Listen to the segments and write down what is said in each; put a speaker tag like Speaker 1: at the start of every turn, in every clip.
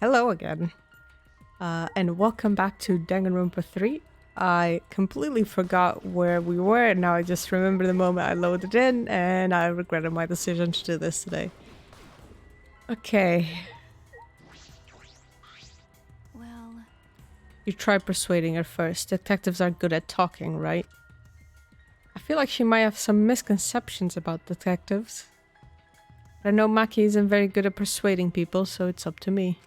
Speaker 1: Hello again. And welcome back to Danganronpa 3. I completely forgot where we were, and now I just remember the moment I loaded in, and I regretted my decision to do this today. Okay.
Speaker 2: Well...
Speaker 1: You try persuading her first. Detectives are good at talking, right? I feel like she might have some misconceptions about detectives. But I know Maki isn't very good at persuading people, so it's up to me.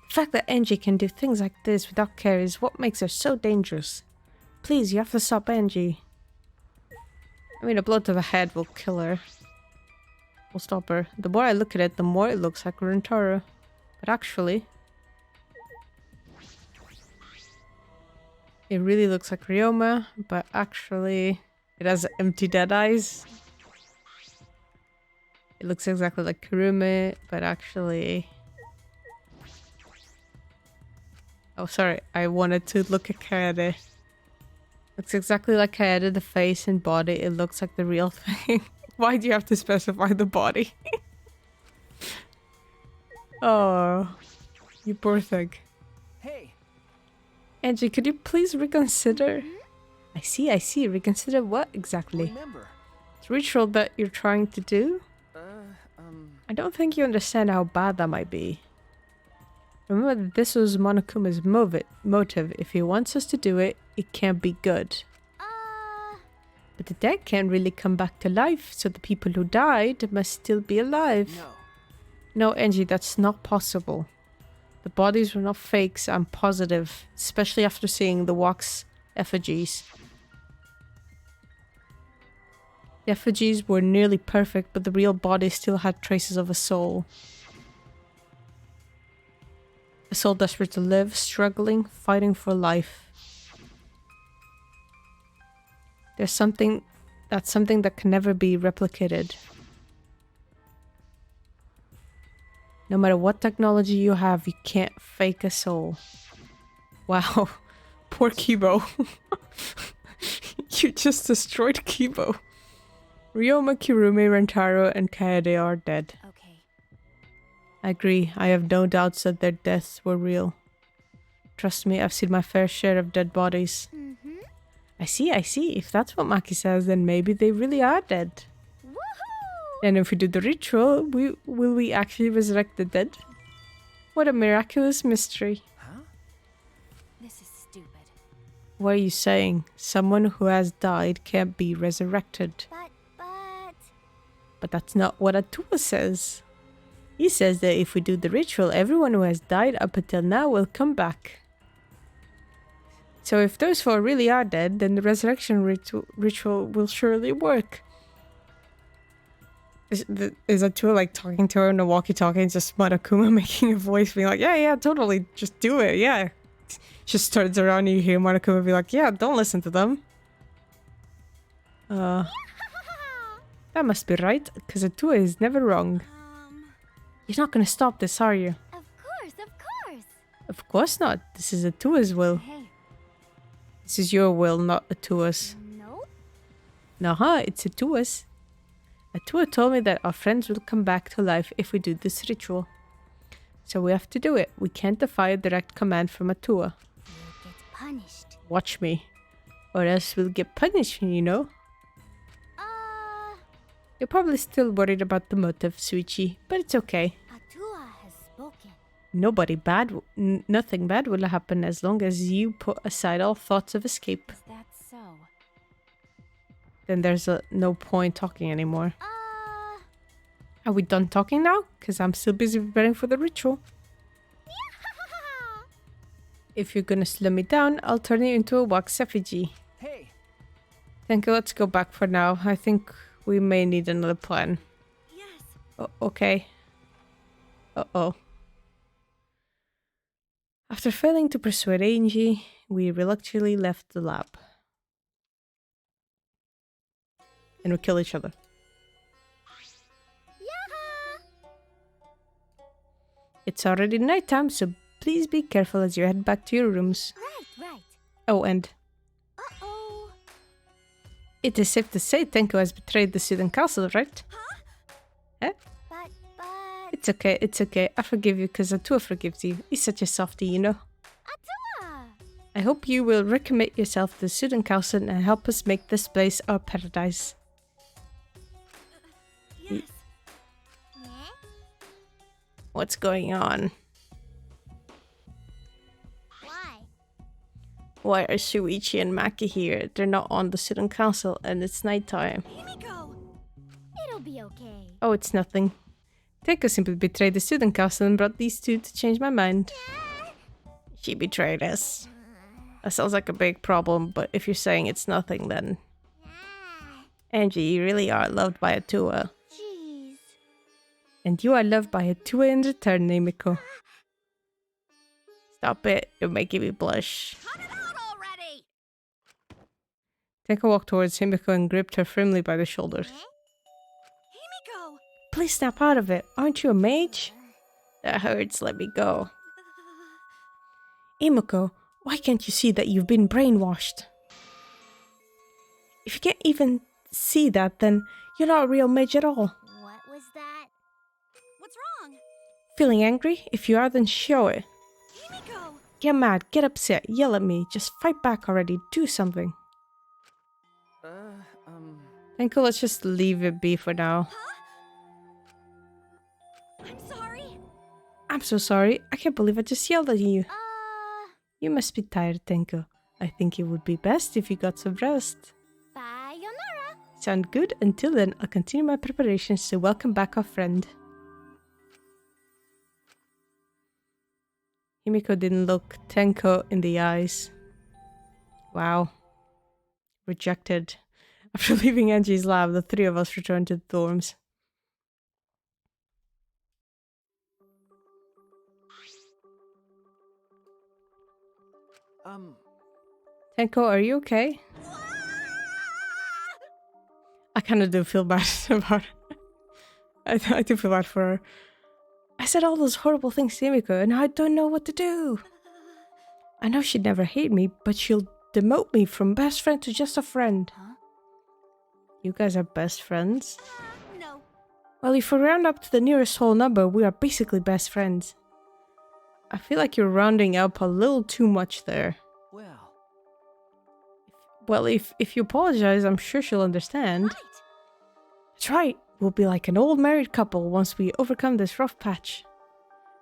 Speaker 1: The fact that Angie can do things like this without care is what makes her so dangerous. Please, you have to stop Angie. I mean, a blow to the head will kill her. Will stop her. The more I look at it, the more it looks like Rentaro. But actually... it really looks like Ryoma, but actually... it has empty dead eyes. It looks exactly like Kurume, but actually... oh, sorry. I wanted to look at Kaede. Looks exactly like Kaede, the face and body. It looks like the real thing. Why do you have to specify the body? Oh, you poor thing.
Speaker 3: Hey.
Speaker 1: Angie, could you please reconsider? I see. Reconsider what exactly?
Speaker 3: Remember.
Speaker 1: The ritual that you're trying to do? I don't think you understand how bad that might be. Remember that this was Monokuma's motive. If he wants us to do it, it can't be good. But the dead can't really come back to life, so the people who died must still be alive. No, Angie, that's not possible. The bodies were not fakes, I'm positive. Especially after seeing the wax effigies. The effigies were nearly perfect, but the real body still had traces of a soul. A soul desperate to live, struggling, fighting for life. That's something that can never be replicated. No matter what technology you have, you can't fake a soul. Wow. Poor Kibo. You just destroyed Kibo. Ryoma, Kurume, Rentaro, and Kaede are dead.
Speaker 2: Okay.
Speaker 1: I agree. I have no doubts that their deaths were real. Trust me, I've seen my fair share of dead bodies. I see. If that's what Maki says, then maybe they really are dead.
Speaker 2: Woohoo!
Speaker 1: And if we do the ritual, will we actually resurrect the dead? What a miraculous mystery.
Speaker 3: Huh?
Speaker 2: This is stupid.
Speaker 1: What are you saying? Someone who has died can't be resurrected. But that's not what Atua says. He says that if we do the ritual, everyone who has died up until now will come back. So if those four really are dead, then the resurrection ritual will surely work. Is Atua like talking to her in a walkie-talkie and just Monokuma making a voice being like, yeah, totally, just do it, yeah. Just turns around and you hear Monokuma be like, yeah, don't listen to them. That must be right, because Atua is never wrong. You're not gonna stop this, are you?
Speaker 2: Of course.
Speaker 1: Of course not. This is Atua's will.
Speaker 2: Hey.
Speaker 1: This is your will, not Atua's.
Speaker 2: No?
Speaker 1: Nah, it's Atua's. Atua told me that our friends will come back to life if we do this ritual. So we have to do it. We can't defy a direct command from Atua.
Speaker 2: You'll get punished.
Speaker 1: Watch me. Or else we'll get punished, you know? You're probably still worried about the motive, Suichi, but it's okay.
Speaker 2: Atua has spoken.
Speaker 1: Nothing bad will happen as long as you put aside all thoughts of escape.
Speaker 2: Is that so?
Speaker 1: Then there's no point talking anymore. Are we done talking now? Because I'm still busy preparing for the ritual. If you're gonna slow me down, I'll turn you into a wax effigy.
Speaker 3: Hey.
Speaker 1: Thank you, let's go back for now. I think we may need another plan.
Speaker 2: Yes.
Speaker 1: Oh, okay. Uh-oh. After failing to persuade Angie, we reluctantly left the lab. And we kill each other.
Speaker 2: Yeah.
Speaker 1: It's already nighttime, so please be careful as you head back to your rooms.
Speaker 2: Right.
Speaker 1: Oh, and
Speaker 2: Uh-oh.
Speaker 1: it is safe to say Tenko has betrayed the student council, right?
Speaker 2: Huh?
Speaker 1: Huh?
Speaker 2: But...
Speaker 1: It's okay, it's okay. I forgive you because Atua forgives you. He's such a softie, you know.
Speaker 2: Atua!
Speaker 1: I hope you will recommit yourself to the student council and help us make this place our paradise.
Speaker 2: Yes.
Speaker 1: What's going on?
Speaker 2: Why?
Speaker 1: Why are Shuichi and Maki here? They're not on the student council and it's nighttime.
Speaker 2: Himiko! It'll be okay.
Speaker 1: Oh, it's nothing. Tenko simply betrayed the student council and brought these two to change my mind. She betrayed us. That sounds like a big problem, but if you're saying it's nothing, then... Angie, you really are loved by Atua.
Speaker 2: Jeez.
Speaker 1: And you are loved by Atua in return, Himiko. Stop it, you're making me blush.
Speaker 2: Cut it out already!
Speaker 1: Tenko walked towards Himiko and gripped her firmly by the shoulders.
Speaker 2: Himiko!
Speaker 1: Please snap out of it. Aren't you a mage? That hurts, let me go. Himiko, why can't you see that you've been brainwashed? If you can't even see that, then you're not a real mage at all.
Speaker 2: What was that? What's wrong?
Speaker 1: Feeling angry? If you are, then show it.
Speaker 2: Himiko!
Speaker 1: Get mad, get upset, yell at me. Just fight back already. Do something. Tenko, let's just leave it be for now.
Speaker 2: Huh? I'm sorry.
Speaker 1: I'm so sorry. I can't believe I just yelled at you. You must be tired, Tenko. I think it would be best if you got some rest.
Speaker 2: Sayonara.
Speaker 1: Sound good? Until then, I'll continue my preparations to welcome back our friend. Himiko didn't look Tenko in the eyes. Wow. Rejected. After leaving Angie's lab, the three of us returned to the dorms. Tenko, are you okay? I kind of do feel bad about it. I do feel bad for her. I said all those horrible things to Himiko, and I don't know what to do. I know she'd never hate me, but she'll demote me from best friend to just a friend.
Speaker 2: Huh?
Speaker 1: You guys are best friends?
Speaker 2: No.
Speaker 1: Well, if we round up to the nearest whole number, we are basically best friends. I feel like you're rounding up a little too much there. Well, if you apologize, I'm sure she'll understand.
Speaker 2: Right.
Speaker 1: That's right. We'll be like an old married couple once we overcome this rough patch.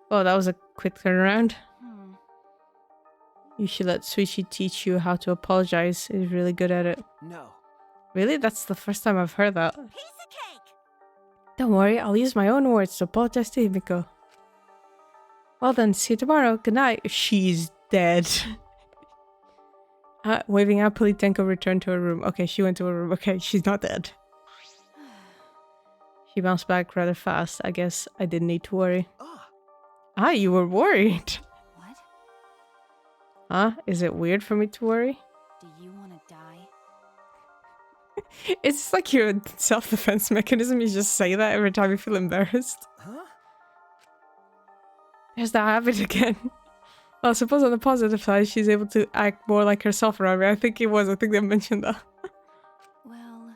Speaker 1: Oh, that was a quick turnaround. You should let Suichi teach you how to apologize. He's really good at it.
Speaker 3: No.
Speaker 1: Really? That's the first time I've heard that.
Speaker 2: Piece of cake.
Speaker 1: Don't worry, I'll use my own words to apologize to Himiko. Well then, see you tomorrow. Good night. She's dead. Waving happily, Tenko returned to her room. Okay, she went to her room. Okay, she's not dead. She bounced back rather fast. I guess I didn't need to worry. You were worried.
Speaker 2: What?
Speaker 1: Huh? Is it weird for me to worry?
Speaker 2: Do you want to die?
Speaker 1: It's like your self-defense mechanism. You just say that every time you feel embarrassed.
Speaker 3: Huh?
Speaker 1: There's that habit again. Well, I suppose on the positive side, she's able to act more like herself around me. I think they mentioned that.
Speaker 2: Well...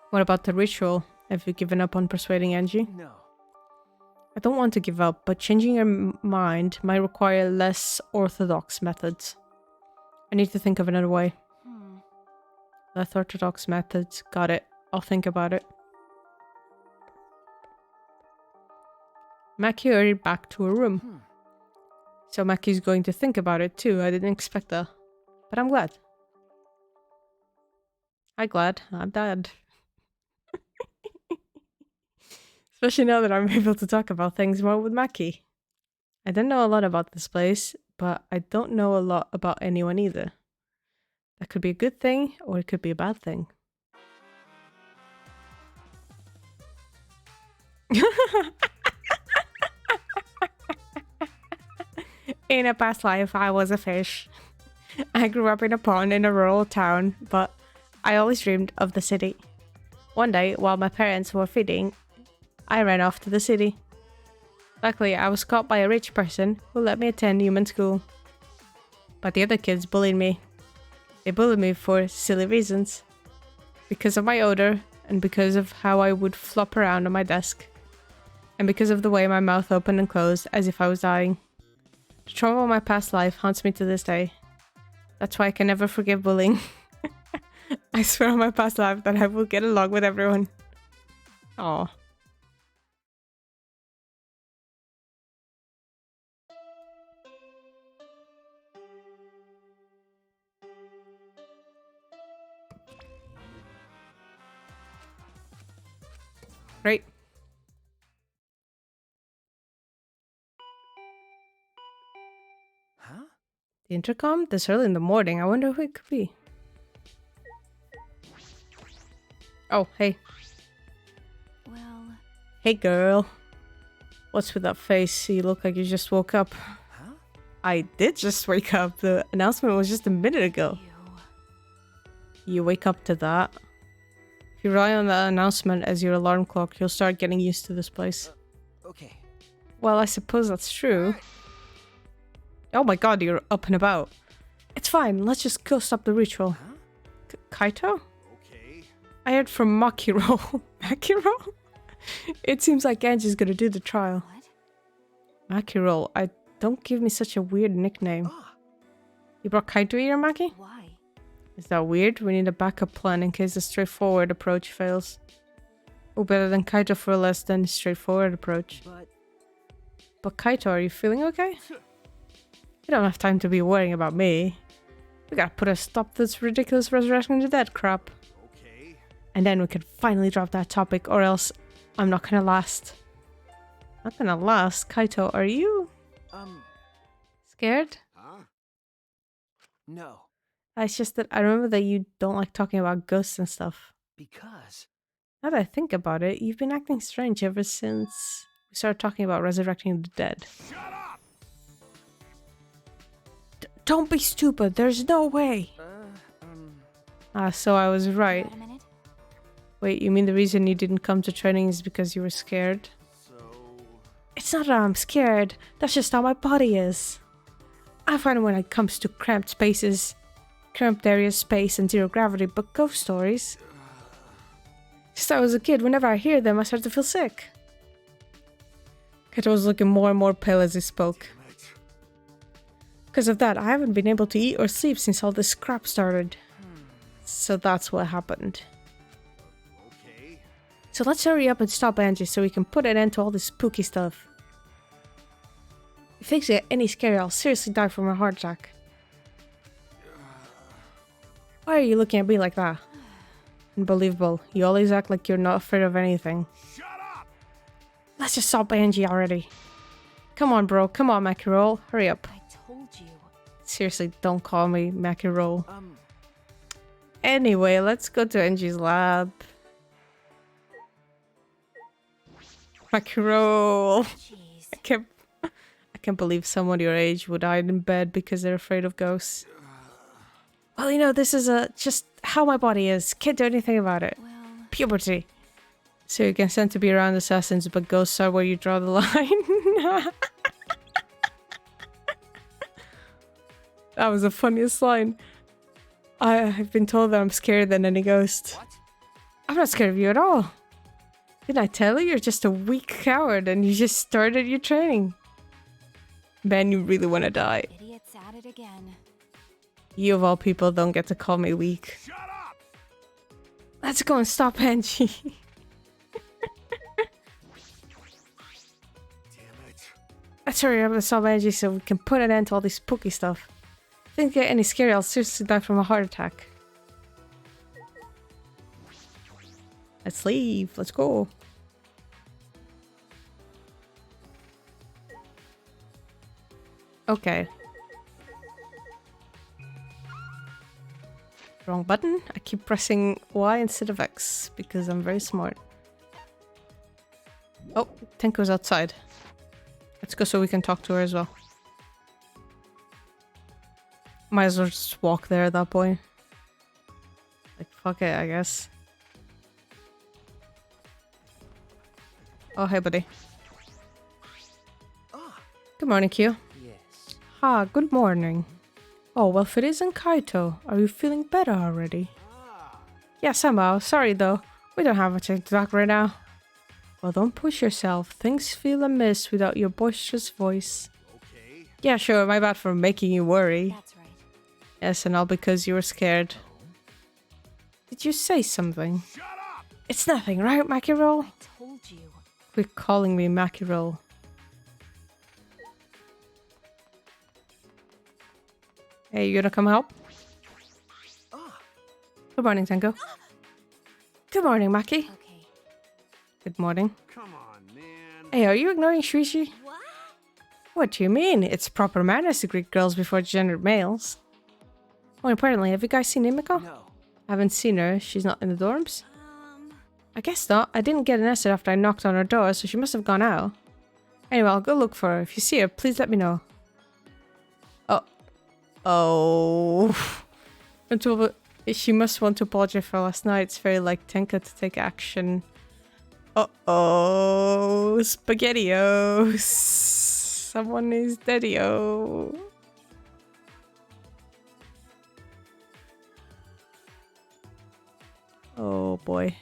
Speaker 1: What about the ritual? Have you given up on persuading Angie?
Speaker 3: No.
Speaker 1: I don't want to give up, but changing her mind might require less orthodox methods. I need to think of another way. Less orthodox methods. Got it. I'll think about it. Maki hurried back to her room. So Maki's going to think about it too. I didn't expect that. But I'm glad. I'm glad. I'm glad. Especially now that I'm able to talk about things more with Maki. I don't know a lot about this place, but I don't know a lot about anyone either. That could be a good thing, or it could be a bad thing. In a past life, I was a fish. I grew up in a pond in a rural town, but I always dreamed of the city. One day, while my parents were feeding, I ran off to the city. Luckily, I was caught by a rich person who let me attend human school. But the other kids bullied me. They bullied me for silly reasons. Because of my odor and because of how I would flop around on my desk, and because of the way my mouth opened and closed as if I was dying. The trauma of my past life haunts me to this day. That's why I can never forgive bullying. I swear on my past life that I will get along with everyone. Aw. Right.
Speaker 3: Huh?
Speaker 1: The intercom? This early in the morning. I wonder who it could be. Oh, hey.
Speaker 2: Well,
Speaker 1: Hey, girl. What's with that face? You look like you just woke up.
Speaker 3: Huh?
Speaker 1: I did just wake up. The announcement was just a minute ago. You wake up to that. If you rely on that announcement as your alarm clock, you'll start getting used to this place.
Speaker 3: Okay.
Speaker 1: Well, I suppose that's true. Oh my god, you're up and about. It's fine, let's just go stop the ritual.
Speaker 3: Huh?
Speaker 1: Kaito?
Speaker 3: Okay.
Speaker 1: I heard from Makiro. Makiro? It seems like Anji's gonna do the trial.
Speaker 2: what?
Speaker 1: Makiro, don't give me such a weird nickname.
Speaker 3: Ah.
Speaker 1: You brought Kaito here, Maki?
Speaker 2: Why?
Speaker 1: Is that weird? We need a backup plan in case the straightforward approach fails. Oh, better than Kaito for a less than straightforward approach. But Kaito, are you feeling okay? You don't have time to be worrying about me. We gotta put a stop to this ridiculous resurrection of the dead crap.
Speaker 3: Okay.
Speaker 1: And then we can finally drop that topic, or else I'm not gonna last. Not gonna last? Kaito, are you scared?
Speaker 3: Huh? No.
Speaker 1: It's just that I remember that you don't like talking about ghosts and stuff.
Speaker 3: Because.
Speaker 1: Now that I think about it, you've been acting strange ever since we started talking about resurrecting the dead.
Speaker 3: Shut up!
Speaker 1: Don't be stupid, there's no way! So I was right.
Speaker 2: Wait a minute.
Speaker 1: Wait, you mean the reason you didn't come to training is because you were scared?
Speaker 3: So.
Speaker 1: It's not that I'm scared, that's just how my body is. I find it when it comes to cramped spaces, cramped areas, space, and zero gravity, but ghost stories. Since I was a kid, whenever I hear them, I start to feel sick. Kaito was looking more and more pale as he spoke.
Speaker 3: Damn it.
Speaker 1: Because of that, I haven't been able to eat or sleep since all this crap started. So that's what happened.
Speaker 3: Okay.
Speaker 1: So let's hurry up and stop Angie so we can put an end to all this spooky stuff. If things get any scarier, I'll seriously die from a heart attack. Why are you looking at me like that? Unbelievable. You always act like you're not afraid of anything.
Speaker 3: Shut up!
Speaker 1: Let's just stop Angie already. Come on, bro. Come on, Makiro. Hurry up.
Speaker 2: I told you.
Speaker 1: Seriously, don't call me Makiro. Anyway, let's go to Angie's lab. Makiro.
Speaker 2: Jeez.
Speaker 1: I can't believe someone your age would hide in bed because they're afraid of ghosts. Well, you know, this is just how my body is. Can't do anything about it.
Speaker 2: Well,
Speaker 1: Puberty. So you consent to be around assassins, but ghosts are where you draw the line. That was the funniest line. I've been told that I'm scarier than any ghost.
Speaker 3: What?
Speaker 1: I'm not scared of you at all. Didn't I tell you? You're just a weak coward and you just started your training. Man, you really want to die.
Speaker 2: idiots at it again.
Speaker 1: You of all people don't get to call me weak.
Speaker 3: Shut up!
Speaker 1: Let's go and stop Angie.
Speaker 3: Damn it.
Speaker 1: Let's hurry up and stop Angie so we can put an end to all this spooky stuff. If things get any scary, I'll seriously die from a heart attack. Let's leave. Let's go. Okay. Wrong button. I keep pressing Y instead of X because I'm very smart. Oh, Tenko's outside. Let's go so we can talk to her as well. Might as well just walk there at that point. Like, fuck it, I guess. Oh, hey, buddy.
Speaker 3: Ah.
Speaker 1: Good morning, Q.
Speaker 3: Yes.
Speaker 1: Ah, good morning. Oh, well, if it isn't Kaito, are you feeling better already?
Speaker 3: Ah.
Speaker 1: Yeah, somehow. Sorry, though. We don't have much time to talk right now. Well, don't push yourself. Things feel amiss without your boisterous voice.
Speaker 3: Okay.
Speaker 1: Yeah, sure, my bad for making you worry.
Speaker 2: That's right.
Speaker 1: Yes, and all because you were scared. Did you say something?
Speaker 3: Shut up!
Speaker 1: It's nothing, right, Mackerel?
Speaker 2: I told you.
Speaker 1: Quit calling me Mackerel. Hey, you gonna come help? Good morning, Tango. Good morning, Maki.
Speaker 2: Okay.
Speaker 1: Good morning.
Speaker 3: Come on, man.
Speaker 1: Hey, are you ignoring Shuichi?
Speaker 2: What?
Speaker 1: What do you mean? It's proper manners to greet girls before gendered males. More importantly, have you guys seen Imiko?
Speaker 3: No.
Speaker 1: Haven't seen her. She's not in the dorms? I guess not. I didn't get an answer after I knocked on her door, so she must have gone out. Anyway, I'll go look for her. If you see her, please let me know. Oh. She must want to apologize for last night. It's very like Tenka to take action. Uh-oh. SpaghettiOs. Someone is daddy-o. Oh boy.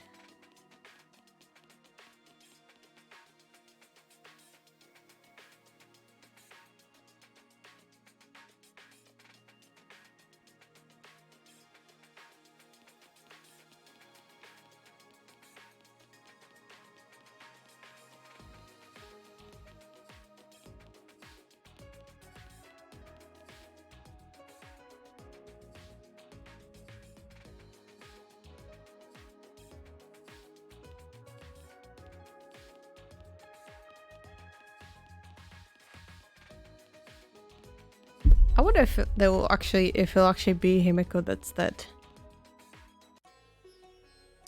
Speaker 1: I wonder if it'll actually be Himiko that's dead.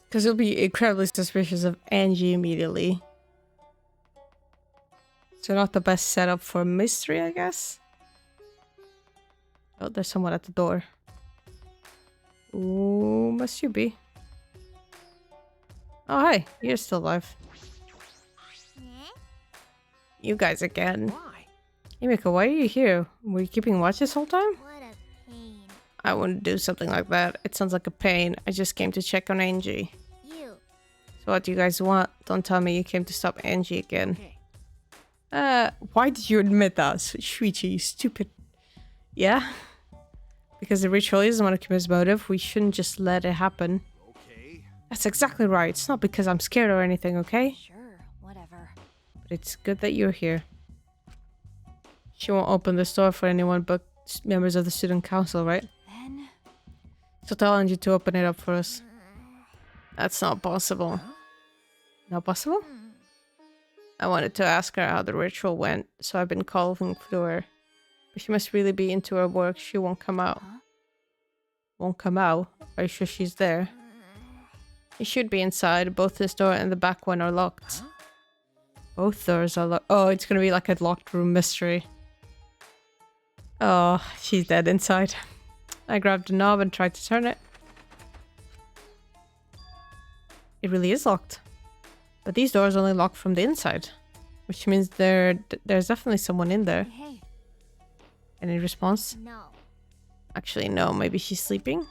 Speaker 1: Because he'll be incredibly suspicious of Angie immediately. So not the best setup for mystery, I guess. Oh, there's someone at the door. Ooh, must you be? Oh, hey, you're still alive. You guys again.
Speaker 3: Why?
Speaker 1: Himiko, why are you here? Were you keeping watch this whole time?
Speaker 2: What a pain.
Speaker 1: I wouldn't do something like that. It sounds like a pain. I just came to check on Angie.
Speaker 2: You.
Speaker 1: So what do you guys want? Don't tell me you came to stop Angie again.
Speaker 3: Okay.
Speaker 1: Why did you admit that? Shuichi, you stupid. Yeah? Because the ritual is Monokuma's motive. We shouldn't just let it happen.
Speaker 3: Okay.
Speaker 1: That's exactly right. It's not because I'm scared or anything, okay?
Speaker 2: Sure, whatever.
Speaker 1: But it's good that you're here. She won't open this door for anyone but members of the student council, right?
Speaker 2: Then.
Speaker 1: So tell Angie to open it up for us. That's not possible. Not possible? I wanted to ask her how the ritual went, so I've been calling through her. But she must really be into her work. She won't come out.
Speaker 2: Huh?
Speaker 1: Won't come out? Are you sure she's there? She should be inside. Both this door and the back one are locked. Both doors are locked. Oh, it's gonna be like a locked room mystery. Oh, she's dead inside. I grabbed the knob and tried to turn it. It really is locked. But these doors only lock from the inside. Which means there's definitely someone in there.
Speaker 2: Hey.
Speaker 1: Any response?
Speaker 2: No.
Speaker 1: Actually, no. Maybe she's sleeping?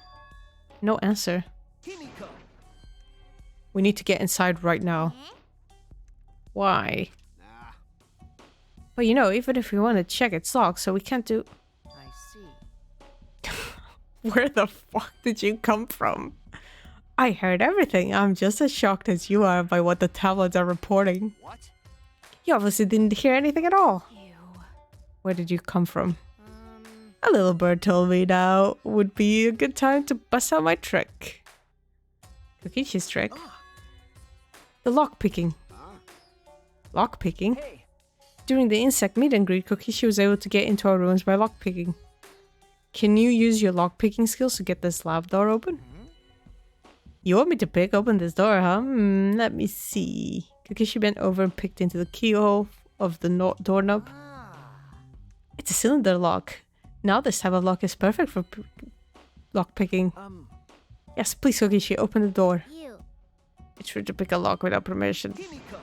Speaker 1: No answer.
Speaker 3: Himiko.
Speaker 1: We need to get inside right now. Why?
Speaker 3: Nah.
Speaker 1: Well, you know, even if we want to check, it's locked, so we can't do...
Speaker 3: I see.
Speaker 1: Where the fuck did you come from? I heard everything. I'm just as shocked as you are by what the tablets are reporting.
Speaker 3: What?
Speaker 1: You obviously didn't hear anything at all.
Speaker 2: Ew.
Speaker 1: Where did you come from? A little bird told me now would be a good time to bust out my trick. Kokishi's trick? The lockpicking. Lockpicking?
Speaker 3: Hey.
Speaker 1: During the insect meet and greet, Kokishi was able to get into our rooms by lockpicking. Can you use your lockpicking skills to get this lab door open? You want me to pick open this door, huh? Let me see. Kokishi bent over and picked into the keyhole of the doorknob. It's a cylinder lock. Now this type of lock is perfect for lockpicking. Yes, please, Kokishi, open the door.
Speaker 2: You.
Speaker 1: It's rude to pick a lock without permission.
Speaker 3: Himiko.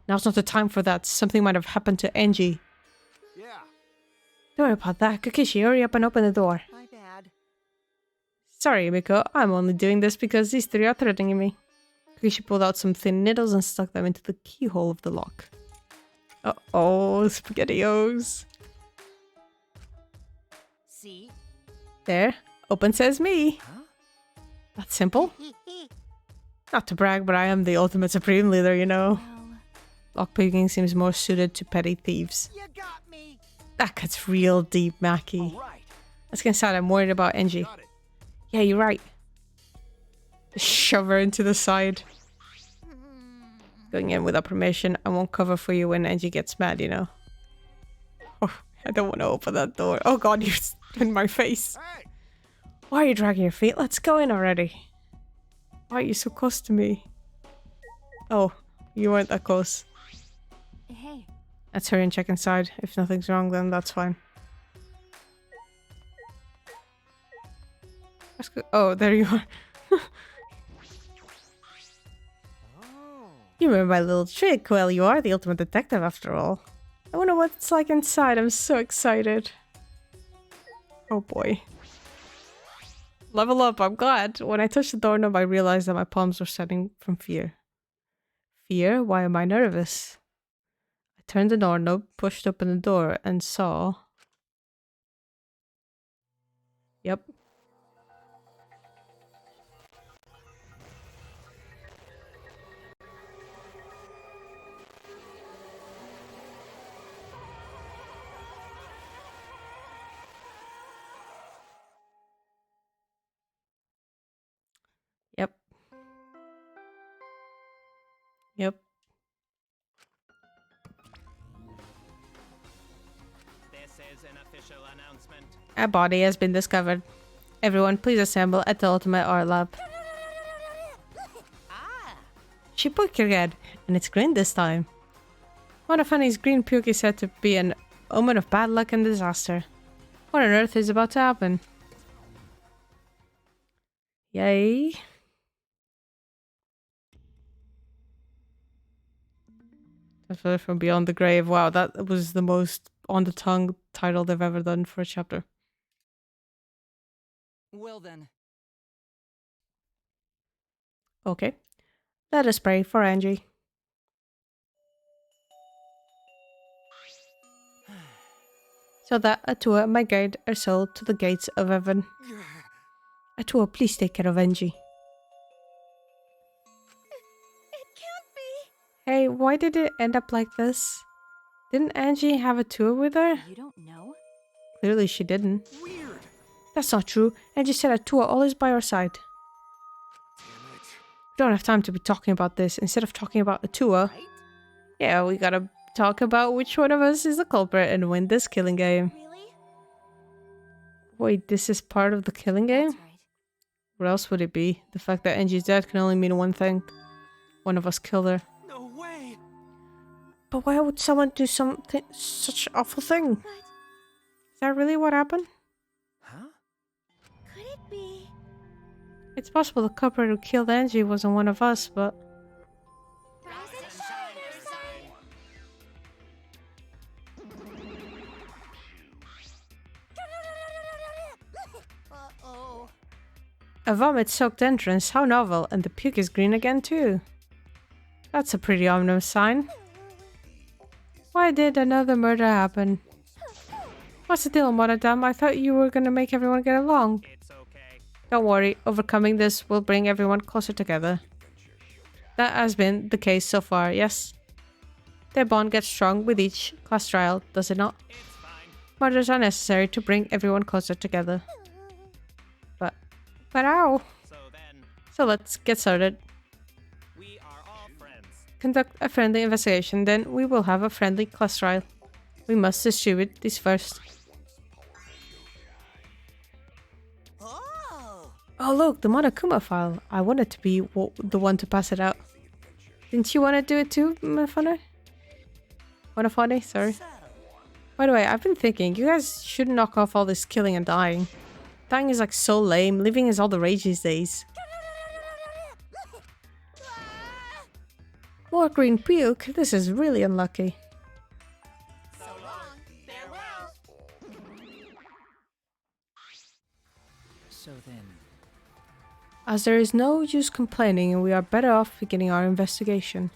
Speaker 1: Now's not the time for that. Something might have happened to Angie.
Speaker 3: Yeah.
Speaker 1: Don't worry about that. Kokishi, hurry up and open the door.
Speaker 3: My bad.
Speaker 1: Sorry, Miko. I'm only doing this because these three are threatening me. She pulled out some thin needles and stuck them into the keyhole of the lock. Uh-oh, SpaghettiOs.
Speaker 3: See?
Speaker 1: There. Open says me.
Speaker 3: Huh?
Speaker 1: That's simple. Not to brag, but I am the ultimate supreme leader, you know.
Speaker 2: Well,
Speaker 1: Lockpicking seems more suited to petty thieves.
Speaker 3: You got me.
Speaker 1: That gets real deep, Mackie.
Speaker 3: All right.
Speaker 1: That's getting sad. I'm worried about Angie.
Speaker 3: Got it.
Speaker 1: Yeah, you're right. Shove her into the side. Going in without permission. I won't cover for you when Angie gets mad, you know. Oh, I don't want to open that door. Oh god, you're in my face.
Speaker 3: Hey.
Speaker 1: Why are you dragging your feet? Let's go in already. Why are you so close to me? Oh, you weren't that close.
Speaker 2: hey,
Speaker 1: Let's hurry and check inside. If nothing's wrong, then that's fine. Let's go. Oh, there you are.
Speaker 3: Oh.
Speaker 1: You remember my little trick? Well, you are the ultimate detective after all. I wonder what it's like inside. I'm so excited. Oh boy. Level up, I'm glad. When I touched the doorknob, I realized that my palms were sweating from fear. Fear? Why am I nervous? I turned the doorknob, pushed open the door, and saw... Yep. Yep. Yep.
Speaker 3: This is an official announcement.
Speaker 1: A body has been discovered. Everyone, please assemble at the Ultimate Art Lab. She poked your head, and it's green this time. One of Honey's green puke is said to be an omen of bad luck and disaster. What on earth is about to happen? Yay. That's from Beyond the Grave. Wow, that was the most on-the-tongue title they've ever done for a chapter.
Speaker 3: Well then.
Speaker 1: Okay. Let us pray for Angie. So that Atua might guide our soul to the gates of heaven. Atua, please take care of Angie.
Speaker 2: it can't be.
Speaker 1: Hey, why did it end up like this? Didn't Angie have a tour with her?
Speaker 2: You don't know?
Speaker 1: Clearly she didn't.
Speaker 3: Weird.
Speaker 1: That's not true. Angie said Atua always by her side.
Speaker 3: Damn it.
Speaker 1: We don't have time to be talking about this. Instead of talking about Atua,
Speaker 3: Right?
Speaker 1: yeah, we gotta talk about which one of us is the culprit and win this killing game.
Speaker 2: Really?
Speaker 1: Wait, this is part of the killing game?
Speaker 2: That's right.
Speaker 1: What else would it be? The fact that Angie's dead can only mean one thing. One of us killed her.
Speaker 3: No way.
Speaker 1: But why would someone do something such an awful thing?
Speaker 2: But
Speaker 1: Is that really what happened?
Speaker 3: Huh?
Speaker 2: could it be?
Speaker 1: It's possible the culprit who killed Angie wasn't one of us, but...
Speaker 2: Rise and shine, Riverside! Uh-oh.
Speaker 1: A vomit-soaked entrance, how novel, and the puke is green again too. That's a pretty ominous sign. Why did another murder happen? What's the deal, Monodam? I thought you were gonna make everyone get along.
Speaker 3: It's okay.
Speaker 1: Don't worry, overcoming this will bring everyone closer together. That has been the case so far, yes? Their bond gets strong with each class trial, does it not?
Speaker 3: It's fine.
Speaker 1: Murders are necessary to bring everyone closer together. But ow! So let's get started.
Speaker 3: We are all friends.
Speaker 1: Conduct a friendly investigation, then we will have a friendly class trial. We must distribute these first.
Speaker 3: Oh.
Speaker 1: Oh look, the Monokuma file. I wanted to be the one to pass it out. Didn't you want to do it too, Monofone? Monofone, sorry.
Speaker 3: So.
Speaker 1: By the way, I've been thinking, you guys should knock off all this killing and dying. Dying is like so lame, living is all the rage these days. More green puke? This is really unlucky.
Speaker 2: So long. Farewell.
Speaker 3: So then,
Speaker 1: as there is no use complaining and we are better off beginning our investigation.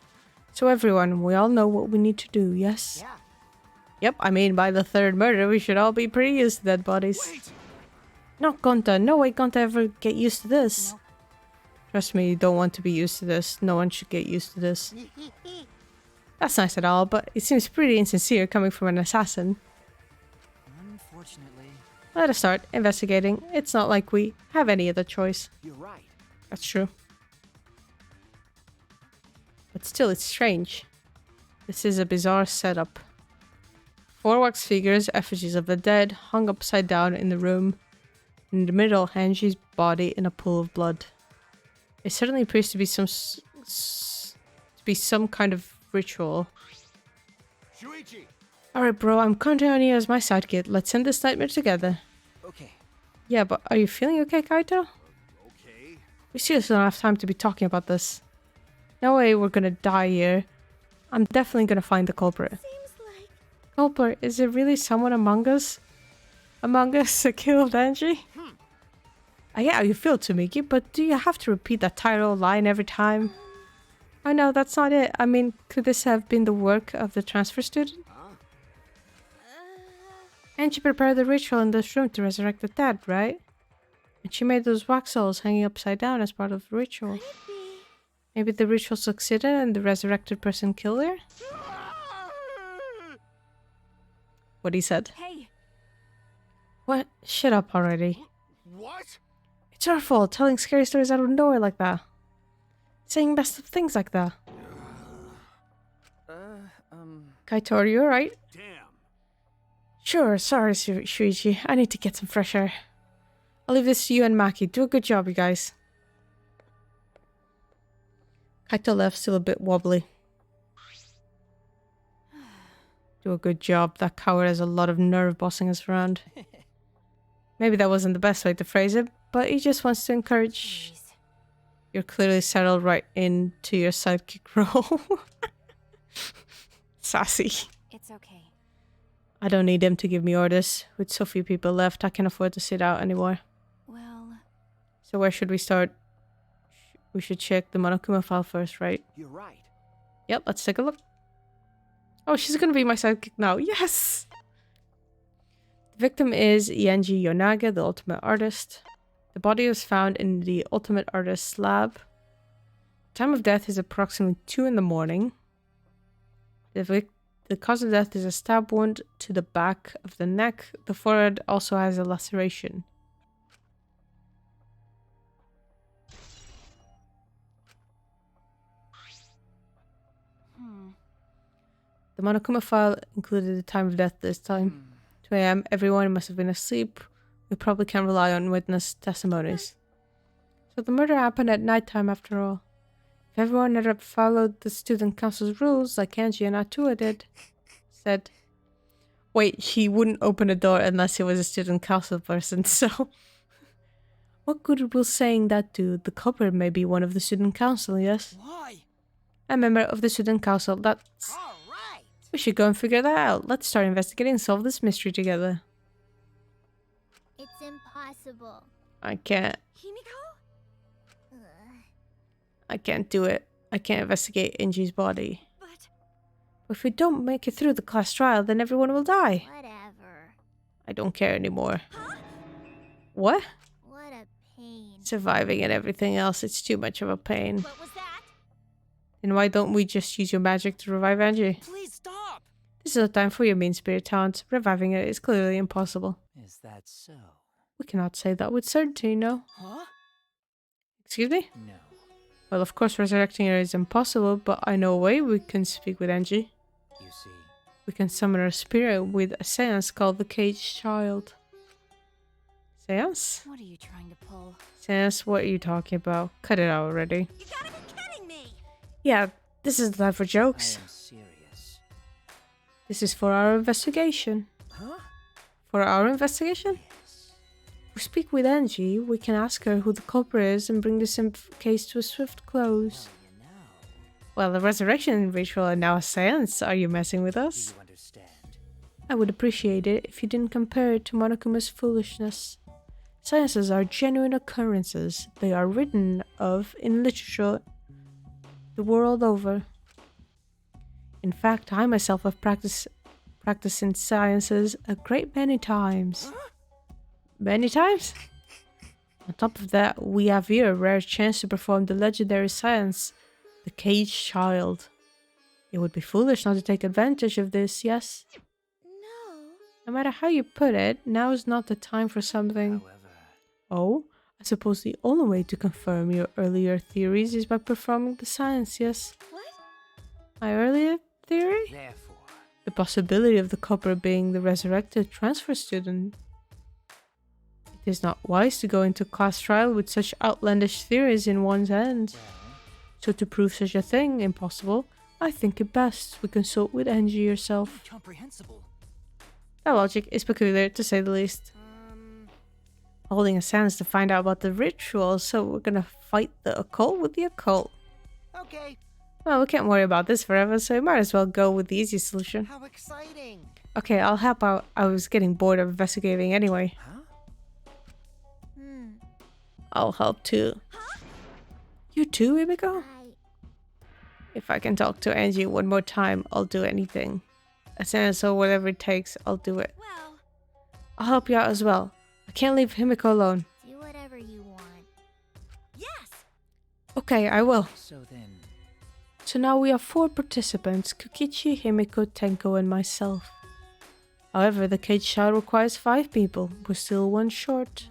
Speaker 1: So everyone, we all know what we need to do, yes?
Speaker 2: Yeah.
Speaker 1: Yep, I mean, by the third murder, we should all be pretty used to dead bodies.
Speaker 3: Wait!
Speaker 1: Not Gonta, no way Gonta ever get used to this.
Speaker 2: No.
Speaker 1: Trust me, you don't want to be used to this. No one should get used to this. That's nice at all, but it seems pretty insincere coming from an assassin.
Speaker 4: Unfortunately.
Speaker 1: Let us start investigating. It's not like we have any other choice.
Speaker 4: You're right.
Speaker 1: That's true. But still, it's strange. This is a bizarre setup. 4 wax figures, effigies of the dead, hung upside down in the room. In the middle, Hanji's body in a pool of blood. It certainly appears to be some kind of ritual.
Speaker 3: Shuichi!
Speaker 1: Alright bro, I'm counting on you as my sidekick. Let's end this nightmare together.
Speaker 4: Okay.
Speaker 1: Yeah, but are you feeling okay, Kaito?
Speaker 3: Okay.
Speaker 1: We seriously don't have time to be talking about this. No way we're gonna die here. I'm definitely gonna find the culprit.
Speaker 2: Seems like
Speaker 1: Culprit, is it really someone among us? Among us that killed Angie? I get how you feel, Tamiki, but do you have to repeat that tired old line every time? I know, that's not it. I mean, could this have been the work of the transfer student? Angie prepared the ritual in this room to resurrect the dead, right? And she made those wax souls hanging upside down as part of the ritual.
Speaker 2: could it be?
Speaker 1: Maybe the ritual succeeded and the resurrected person killed her? What he said.
Speaker 2: Hey,
Speaker 1: What? Shut up already.
Speaker 3: What?
Speaker 1: It's our fault telling scary stories out of nowhere like that. Saying messed up things like that. Kaito, are you alright?
Speaker 3: Damn.
Speaker 1: Sure, sorry, Shuichi. I need to get some fresh air. I'll leave this to you and Maki. Do a good job, you guys. Kaito left, still a bit wobbly. Do a good job. That coward has a lot of nerve bossing us around. Maybe that wasn't the best way to phrase it, but he just wants to encourage.
Speaker 2: jeez.
Speaker 1: You're clearly settled right into your sidekick role. Sassy.
Speaker 2: It's okay.
Speaker 1: I don't need him to give me orders. With so few people left, I can't afford to sit out anymore.
Speaker 2: Well,
Speaker 1: So where should we start? We should check the Monokuma file first, right?
Speaker 4: You're right.
Speaker 1: Yep, let's take a look. Oh, she's gonna be my sidekick now. Yes! The victim is Yanji Yonaga, the ultimate artist. The body was found in the ultimate artist's lab. Time of death is approximately 2 in the morning. The cause of death is a stab wound to the back of the neck. The forehead also has a laceration. The Monokuma file included the time of death this time. 2 a.m. Everyone must have been asleep. We probably can't rely on witness testimonies. So the murder happened at nighttime after all. If everyone had followed the student council's rules like Angie and Atua did, said. Wait, he wouldn't open a door unless he was a student council person, so... What good will saying that do? The culprit may be one of the student council, yes?
Speaker 4: Why?
Speaker 1: A member of the student council, that's...
Speaker 2: all right.
Speaker 1: We should go and figure that out. Let's start investigating and solve this mystery together.
Speaker 2: It's impossible.
Speaker 1: I can't.
Speaker 2: Himiko?
Speaker 1: I can't do it. I can't investigate Inji's body.
Speaker 2: But
Speaker 1: If we don't make it through the class trial, then everyone will die.
Speaker 2: whatever.
Speaker 1: I don't care anymore. What?
Speaker 2: What a pain.
Speaker 1: Surviving and everything else, it's too much of a pain.
Speaker 2: What was that?
Speaker 1: Then why don't we just use your magic to revive Angie?
Speaker 4: Please stop.
Speaker 1: This is no time for your mean spirit talent. Reviving it is clearly impossible.
Speaker 4: Is that so?
Speaker 1: We cannot say that with certainty, no.
Speaker 4: Huh?
Speaker 1: Excuse me?
Speaker 4: No.
Speaker 1: Well, of course resurrecting her is impossible, but I know a way we can speak with Angie.
Speaker 4: You see.
Speaker 1: We can summon her spirit with a seance called the Caged Child. Seance?
Speaker 2: What are you trying to pull?
Speaker 1: Seance, what are you talking about? Cut it out already.
Speaker 2: You gotta be kidding me!
Speaker 1: Yeah, this is the time for
Speaker 4: I
Speaker 1: jokes.
Speaker 4: am serious.
Speaker 1: This is for our investigation.
Speaker 4: Huh?
Speaker 1: For our investigation?
Speaker 4: Yes.
Speaker 1: If we speak with Angie, we can ask her who the culprit is and bring this case to a swift close.
Speaker 4: Well, you know.
Speaker 1: Well, the resurrection ritual and now a seance. Are you messing with
Speaker 4: Do
Speaker 1: us?
Speaker 4: you understand?
Speaker 1: I would appreciate it if you didn't compare it to Monokuma's foolishness. Sciences are genuine occurrences. They are written of in literature the world over. In fact, I myself have practiced in sciences a great many times. Many times? On top of that, we have here a rare chance to perform the legendary science, the Caged Child. It would be foolish not to take advantage of this, yes?
Speaker 2: No.
Speaker 1: No matter how you put it, now is not the time for something.
Speaker 4: However,
Speaker 1: Oh, I suppose the only way to confirm your earlier theories is by performing the science, yes?
Speaker 2: What?
Speaker 1: My earlier theory?
Speaker 4: therefore,
Speaker 1: The possibility of the culprit being the resurrected transfer student. It is not wise to go into class trial with such outlandish theories in one's hands.
Speaker 4: well,
Speaker 1: So to prove such a thing impossible, I think it best we consult with Angie yourself.
Speaker 4: incomprehensible.
Speaker 1: That logic is peculiar, to say the least. Holding a seance to find out about the ritual, so we're gonna fight the occult with the occult.
Speaker 5: Okay,
Speaker 1: Well, we can't worry about this forever, so we might as well go with the easy solution.
Speaker 5: how exciting.
Speaker 1: Okay, I'll help out. I was getting bored of investigating anyway.
Speaker 4: Huh?
Speaker 1: I'll help too. You too, Ibiko? If I can talk to Angie one more time, I'll do anything. A seance or whatever it takes, I'll do it.
Speaker 2: Well,
Speaker 1: I'll help you out as well. I can't leave Himiko alone.
Speaker 2: do whatever you want. Yes!
Speaker 1: Okay, I will.
Speaker 4: So then,
Speaker 1: So now we have 4 participants, Kokichi, Himiko, Tenko, and myself. However, the cage child requires 5 people. We're still 1 short.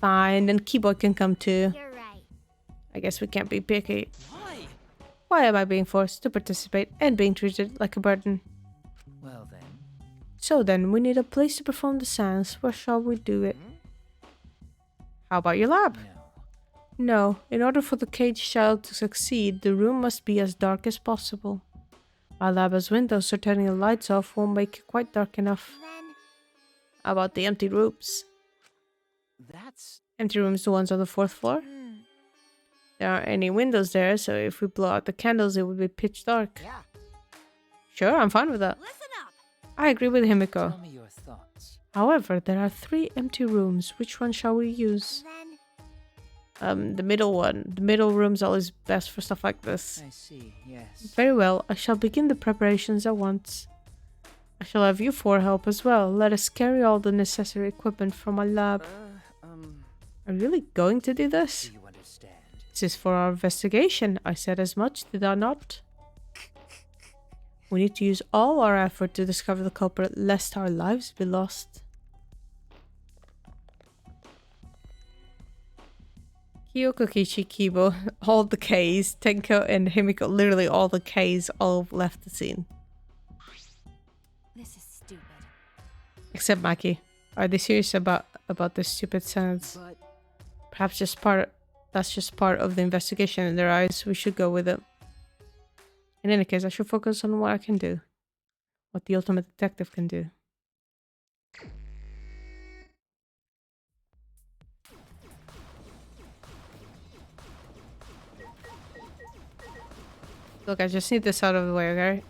Speaker 1: Fine, then Keyboard can come too.
Speaker 2: You're right.
Speaker 1: I guess we can't be picky.
Speaker 4: why?
Speaker 1: Why am I being forced to participate and being treated like a burden?
Speaker 4: Well then,
Speaker 1: So then, we need a place to perform the seance. Where shall we do it? How about your lab?
Speaker 4: no.
Speaker 1: No, in order for the caged child to succeed, the room must be as dark as possible. My lab has windows, so turning the lights off won't make it quite dark enough.
Speaker 2: Then,
Speaker 1: How about the empty rooms?
Speaker 4: That's
Speaker 1: Empty rooms, the ones on the 4th floor? There aren't any windows there, so if we blow out the candles, it would be pitch dark.
Speaker 5: Yeah,
Speaker 1: Sure, I'm fine with that.
Speaker 2: listen up!
Speaker 1: I agree with Himiko.
Speaker 4: tell me your thoughts.
Speaker 1: However, there are 3 empty rooms. Which one shall we use?
Speaker 2: Then,
Speaker 1: The middle one. The middle room's always best for stuff like this.
Speaker 4: I see. Yes.
Speaker 1: Very well, I shall begin the preparations at once. I shall have you 4 help as well. Let us carry all the necessary equipment from my lab. Are you really going to do this?
Speaker 4: Do you understand?
Speaker 1: This is for our investigation. I said as much, did I not? We need to use all our effort to discover the culprit, lest our lives be lost. Kyoko, Kichi, Kibo, all the Ks, Tenko and Himiko, literally all the Ks, all left the scene.
Speaker 2: this is stupid.
Speaker 1: Except Maki. Are they serious about this stupid sentence?
Speaker 4: But
Speaker 1: Perhaps that's just part of the investigation in their eyes. We should go with it. In any case, I should focus on what I can do. What the ultimate detective can do. Look, I just need this out of the way, okay?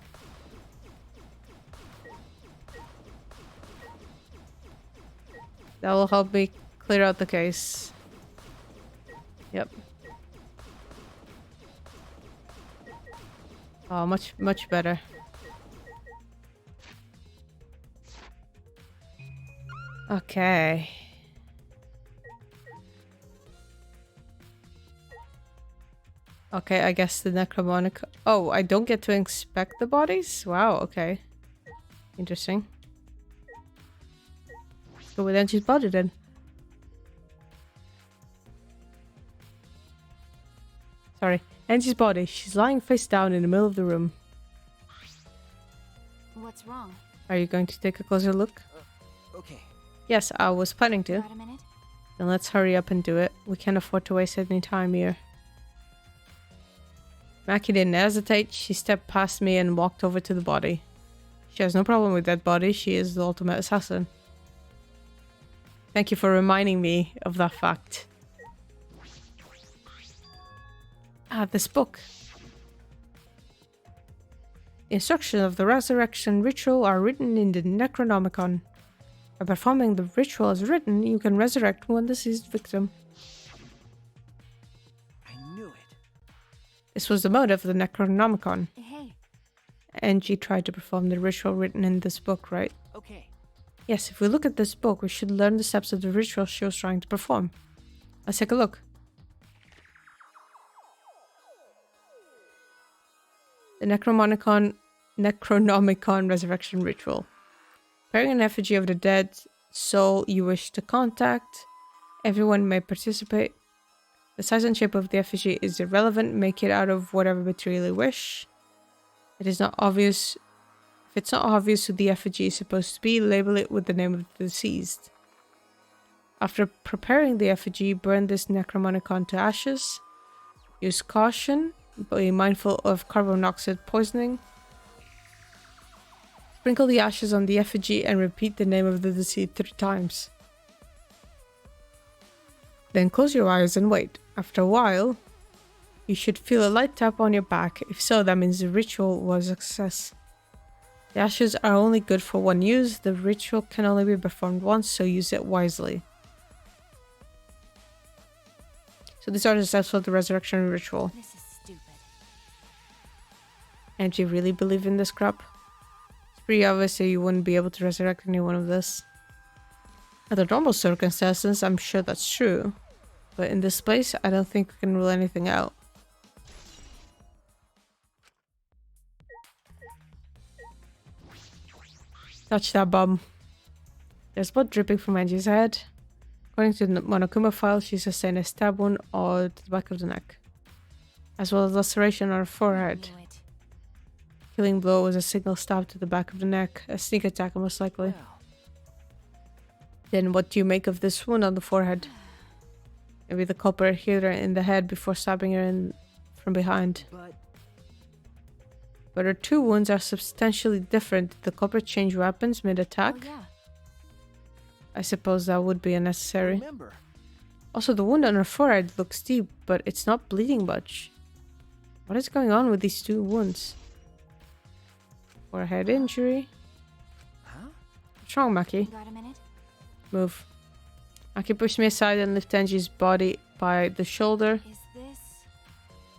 Speaker 1: That will help me clear out the case. Yep. Oh, much better. Okay. Okay, I guess the necromonic. Oh, I don't get to inspect the bodies? Wow, okay. Interesting. Let's go with Angie's body then. Sorry. Angie's body. She's lying face down in the middle of the room.
Speaker 2: What's wrong?
Speaker 1: Are you going to take a closer look?
Speaker 4: okay.
Speaker 1: Yes, I was planning to.
Speaker 2: Got a minute?
Speaker 1: Then let's hurry up and do it. We can't afford to waste any time here. Maki didn't hesitate. She stepped past me and walked over to the body. She has no problem with that body. She is the ultimate assassin. Thank you for reminding me of that fact. Ah, this book. The instructions of the resurrection ritual are written in the Necronomicon. By performing the ritual as written, you can resurrect one deceased victim.
Speaker 4: I knew it.
Speaker 1: This was the motive of the Necronomicon.
Speaker 2: Hey,
Speaker 1: Angie tried to perform the ritual written in this book, right?
Speaker 4: Okay.
Speaker 1: Yes, if we look at this book, we should learn the steps of the ritual she was trying to perform. Let's take a look. The Necronomicon Resurrection Ritual. Preparing an effigy of the dead soul you wish to contact. Everyone may participate. The size and shape of the effigy is irrelevant. Make it out of whatever material you wish. It is not obvious. If it's not obvious who the effigy is supposed to be, label it with the name of the deceased. After preparing the effigy, burn this Necronomicon to ashes. Use caution. Be mindful of carbon monoxide poisoning. Sprinkle the ashes on the effigy and repeat the name of the deceased 3 times. Then close your eyes and wait. After a while, you should feel a light tap on your back. If so, that means the ritual was a success. The ashes are only good for 1 use. The ritual can only be performed once, so use it wisely. So these are the steps for the resurrection ritual.
Speaker 2: this is stupid.
Speaker 1: And do you really believe in this crap? It's pretty obvious that you wouldn't be able to resurrect anyone of this. Under normal circumstances, I'm sure that's true. But in this place, I don't think we can rule anything out. Touch that bum. There's blood dripping from Angie's head. According to the Monokuma file, she sustained a stab wound to the back of the neck, as well as laceration on her forehead.
Speaker 2: Knew it.
Speaker 1: Killing blow was a single stab to the back of the neck, a sneak attack most likely.
Speaker 4: Well,
Speaker 1: Then what do you make of this wound on the forehead? Maybe the culprit hit her in the head before stabbing her from behind. But her 2 wounds are substantially different. Did the culprit change weapons mid-attack?
Speaker 2: Oh, yeah.
Speaker 1: I suppose that would be unnecessary.
Speaker 4: remember.
Speaker 1: Also, the wound on her forehead looks deep, but it's not bleeding much. What is going on with these 2 wounds? Forehead injury.
Speaker 4: Huh?
Speaker 1: What's wrong, Maki?
Speaker 2: Got a minute?
Speaker 1: Move. Maki pushed me aside and lifted Angie's body by the shoulder.
Speaker 2: Is this...